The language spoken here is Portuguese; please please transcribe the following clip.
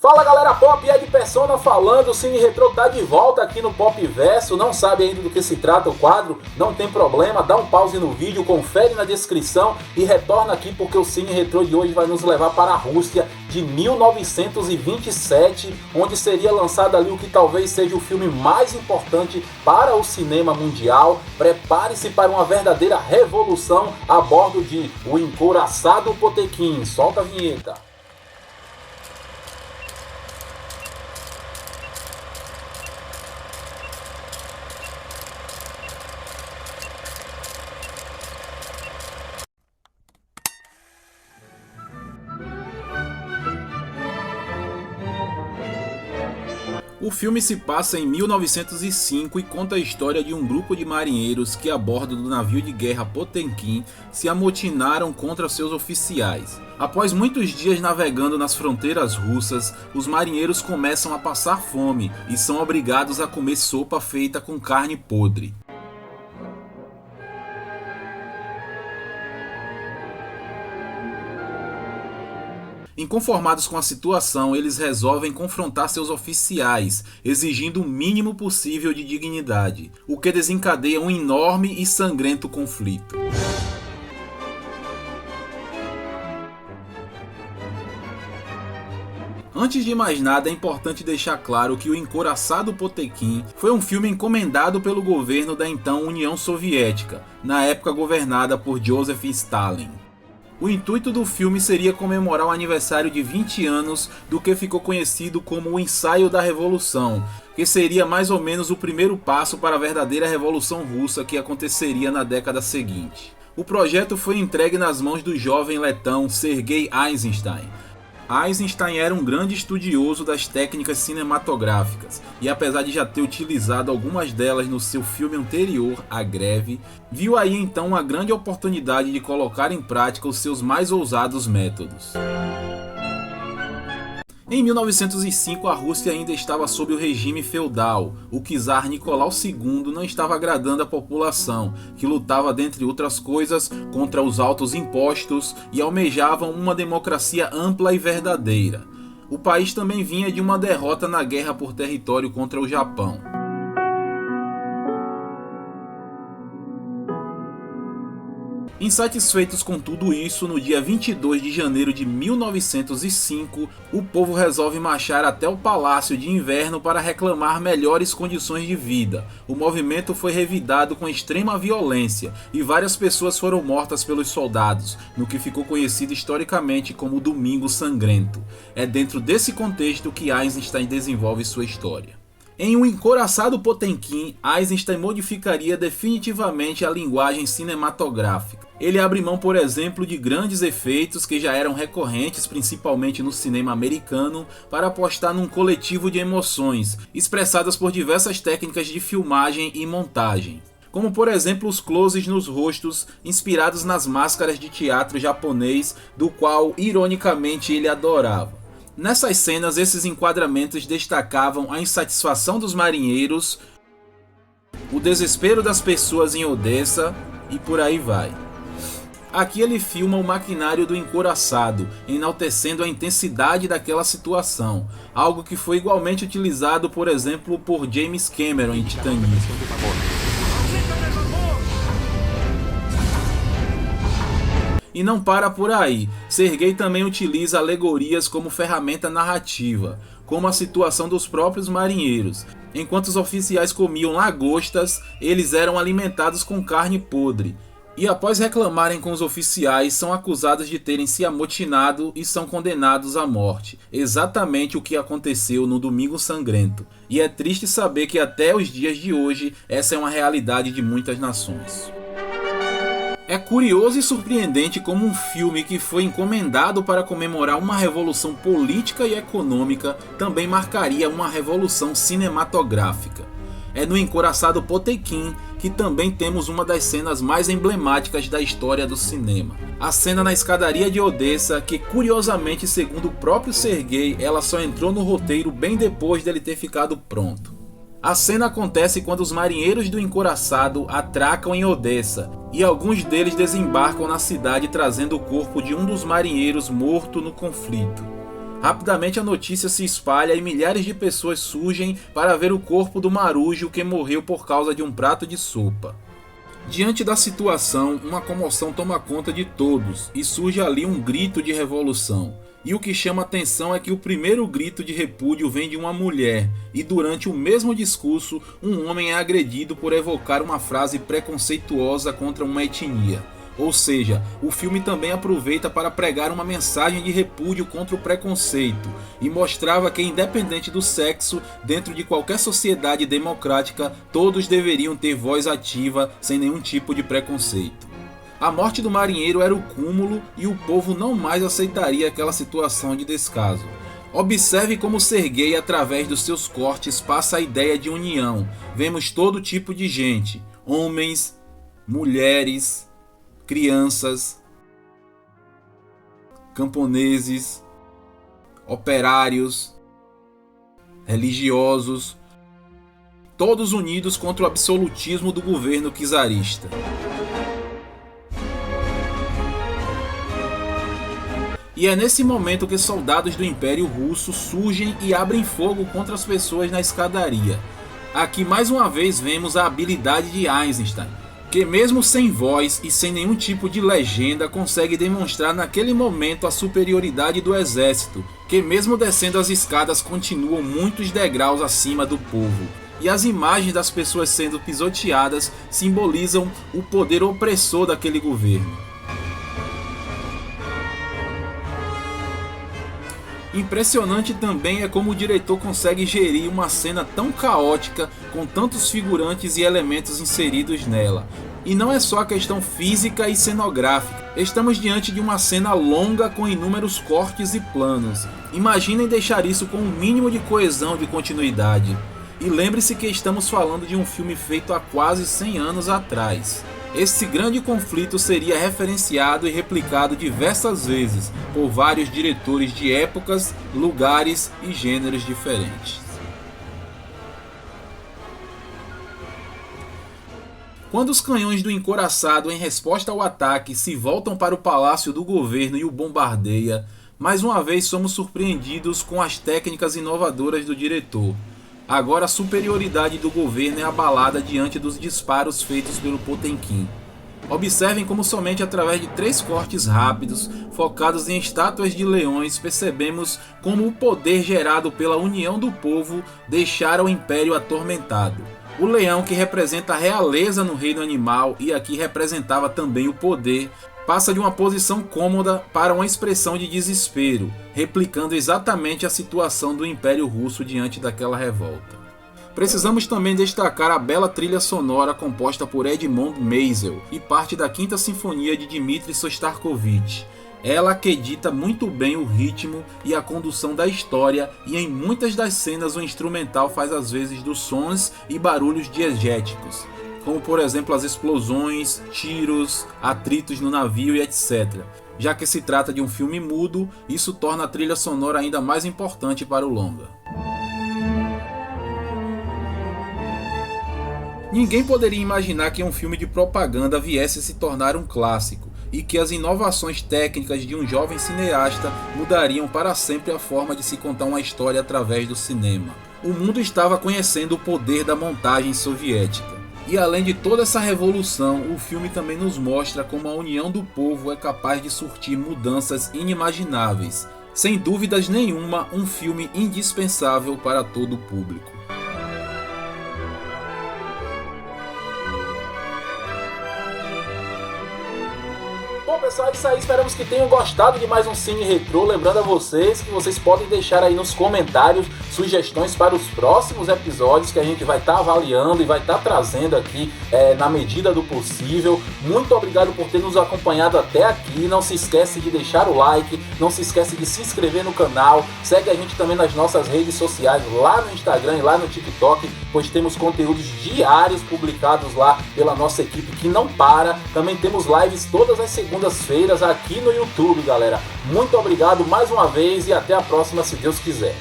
Fala galera pop, Ed Persona falando, o Cine Retrô tá de volta aqui no Pop Verso. Não sabe ainda do que se trata o quadro? Não tem problema, dá um pause no vídeo, confere na descrição e retorna aqui porque o Cine Retrô de hoje vai nos levar para a Rússia de 1927, onde seria lançado ali o que talvez seja o filme mais importante para o cinema mundial. Prepare-se para uma verdadeira revolução a bordo de O Encouraçado Potemkin. Solta a vinheta. O filme se passa em 1905 e conta a história de um grupo de marinheiros que a bordo do navio de guerra Potemkin se amotinaram contra seus oficiais. Após muitos dias navegando nas fronteiras russas, os marinheiros começam a passar fome e são obrigados a comer sopa feita com carne podre. Inconformados com a situação, eles resolvem confrontar seus oficiais, exigindo o mínimo possível de dignidade, o que desencadeia um enorme e sangrento conflito. Antes de mais nada, é importante deixar claro que O Encouraçado Potemkin foi um filme encomendado pelo governo da então União Soviética, na época governada por Joseph Stalin. O intuito do filme seria comemorar o aniversário de 20 anos do que ficou conhecido como o Ensaio da Revolução, que seria mais ou menos o primeiro passo para a verdadeira Revolução Russa que aconteceria na década seguinte. O projeto foi entregue nas mãos do jovem letão Sergei Eisenstein. Eisenstein era um grande estudioso das técnicas cinematográficas e, apesar de já ter utilizado algumas delas no seu filme anterior, A Greve, viu aí então uma grande oportunidade de colocar em prática os seus mais ousados métodos. Em 1905, a Rússia ainda estava sob o regime feudal. O czar Nicolau II não estava agradando a população, que lutava, dentre outras coisas, contra os altos impostos e almejavam uma democracia ampla e verdadeira. O país também vinha de uma derrota na guerra por território contra o Japão. Insatisfeitos com tudo isso, no dia 22 de janeiro de 1905, o povo resolve marchar até o Palácio de Inverno para reclamar melhores condições de vida. O movimento foi revidado com extrema violência e várias pessoas foram mortas pelos soldados, no que ficou conhecido historicamente como Domingo Sangrento. É dentro desse contexto que Eisenstein desenvolve sua história. Em O Encouraçado Potemkin, Eisenstein modificaria definitivamente a linguagem cinematográfica. Ele abre mão, por exemplo, de grandes efeitos que já eram recorrentes principalmente no cinema americano para apostar num coletivo de emoções, expressadas por diversas técnicas de filmagem e montagem, como por exemplo os closes nos rostos inspirados nas máscaras de teatro japonês, do qual ironicamente ele adorava. Nessas cenas, esses enquadramentos destacavam a insatisfação dos marinheiros, o desespero das pessoas em Odessa e por aí vai. Aqui ele filma o maquinário do encouraçado, enaltecendo a intensidade daquela situação, algo que foi igualmente utilizado, por exemplo, por James Cameron em Titanic. E não para por aí, Sergei também utiliza alegorias como ferramenta narrativa, como a situação dos próprios marinheiros. Enquanto os oficiais comiam lagostas, eles eram alimentados com carne podre. E após reclamarem com os oficiais, são acusados de terem se amotinado e são condenados à morte. Exatamente o que aconteceu no Domingo Sangrento. E é triste saber que até os dias de hoje, essa é uma realidade de muitas nações. É curioso e surpreendente como um filme que foi encomendado para comemorar uma revolução política e econômica também marcaria uma revolução cinematográfica. É no Encouraçado Potemkin que também temos uma das cenas mais emblemáticas da história do cinema. A cena na escadaria de Odessa, que curiosamente, segundo o próprio Sergei, ela só entrou no roteiro bem depois dele ter ficado pronto. A cena acontece quando os marinheiros do Encouraçado atracam em Odessa e alguns deles desembarcam na cidade trazendo o corpo de um dos marinheiros morto no conflito. Rapidamente a notícia se espalha e milhares de pessoas surgem para ver o corpo do marujo que morreu por causa de um prato de sopa. Diante da situação, uma comoção toma conta de todos e surge ali um grito de revolução. E o que chama atenção é que o primeiro grito de repúdio vem de uma mulher, e durante o mesmo discurso, um homem é agredido por evocar uma frase preconceituosa contra uma etnia. Ou seja, o filme também aproveita para pregar uma mensagem de repúdio contra o preconceito e mostrava que, independente do sexo, dentro de qualquer sociedade democrática, todos deveriam ter voz ativa sem nenhum tipo de preconceito. A morte do marinheiro era o cúmulo e o povo não mais aceitaria aquela situação de descaso. Observe como Serguei, através dos seus cortes, passa a ideia de união. Vemos todo tipo de gente, homens, mulheres, crianças, camponeses, operários, religiosos, todos unidos contra o absolutismo do governo czarista. E é nesse momento que soldados do Império Russo surgem e abrem fogo contra as pessoas na escadaria. Aqui mais uma vez vemos a habilidade de Eisenstein, que mesmo sem voz e sem nenhum tipo de legenda consegue demonstrar naquele momento a superioridade do exército, que mesmo descendo as escadas continuam muitos degraus acima do povo. E as imagens das pessoas sendo pisoteadas simbolizam o poder opressor daquele governo. Impressionante também é como o diretor consegue gerir uma cena tão caótica com tantos figurantes e elementos inseridos nela. E não é só a questão física e cenográfica, estamos diante de uma cena longa com inúmeros cortes e planos. Imaginem deixar isso com um mínimo de coesão de continuidade. E lembre-se que estamos falando de um filme feito há quase 100 anos atrás. Esse grande conflito seria referenciado e replicado diversas vezes por vários diretores de épocas, lugares e gêneros diferentes. Quando os canhões do encouraçado em resposta ao ataque se voltam para o palácio do governo e o bombardeia, mais uma vez somos surpreendidos com as técnicas inovadoras do diretor. Agora a superioridade do governo é abalada diante dos disparos feitos pelo Potemkin. Observem como somente através de 3 cortes rápidos, focados em estátuas de leões, percebemos como o poder gerado pela união do povo deixara o império atormentado. O leão, que representa a realeza no reino animal e aqui representava também o poder, passa de uma posição cômoda para uma expressão de desespero, replicando exatamente a situação do Império Russo diante daquela revolta. Precisamos também destacar a bela trilha sonora composta por Edmond Meisel e parte da Quinta Sinfonia de Dmitri Shostakovich. Ela que edita muito bem o ritmo e a condução da história, e em muitas das cenas o instrumental faz às vezes dos sons e barulhos diegéticos, como por exemplo as explosões, tiros, atritos no navio e etc. Já que se trata de um filme mudo, isso torna a trilha sonora ainda mais importante para o longa. Ninguém poderia imaginar que um filme de propaganda viesse se tornar um clássico, e que as inovações técnicas de um jovem cineasta mudariam para sempre a forma de se contar uma história através do cinema. O mundo estava conhecendo o poder da montagem soviética. E além de toda essa revolução, o filme também nos mostra como a união do povo é capaz de surtir mudanças inimagináveis. Sem dúvidas nenhuma, um filme indispensável para todo o público. Bom pessoal, é isso aí, esperamos que tenham gostado de mais um Cine Retrô. Lembrando a vocês que vocês podem deixar aí nos comentários sugestões para os próximos episódios que a gente vai estar avaliando e vai estar trazendo aqui na medida do possível. Muito obrigado por ter nos acompanhado até aqui. Não se esquece de deixar o like, não se esquece de se inscrever no canal. Segue a gente também nas nossas redes sociais, lá no Instagram e lá no TikTok, pois temos conteúdos diários publicados lá pela nossa equipe que não para. Também temos lives todas as segundas-feiras aqui no YouTube, galera. Muito obrigado mais uma vez e até a próxima, se Deus quiser.